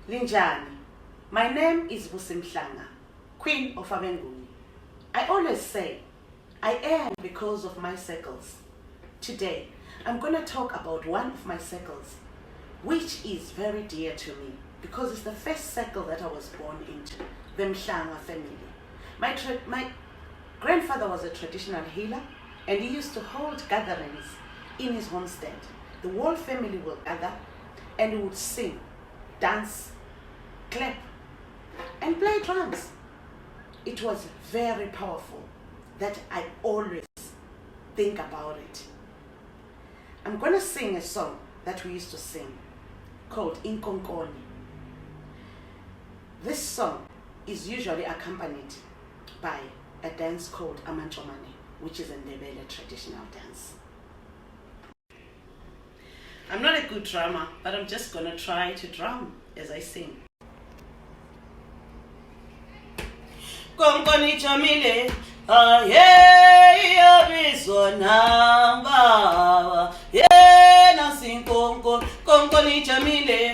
Linjani. My name is Busimhlanga, Queen of Abenguni. I always say, I am because of my circles. Today, I'm going to talk about one of my circles, which is very dear to me because it's the first circle that I was born into, the Mhlanga family. My grandfather was a traditional healer, and he used to hold gatherings in his homestead. The whole family will gather and he would sing, dance, clap, and play drums. It was very powerful that I always think about it. I'm going to sing a song that we used to sing called Inkonkoni. This song is usually accompanied by a dance called Amanchomane, which is a Ndebele traditional dance. I'm not a good drummer, but I'm just going to try to drum as I sing. Komnyamubambile, iJamile, yabizwana baba, nasi Inkonkoni, iJamile,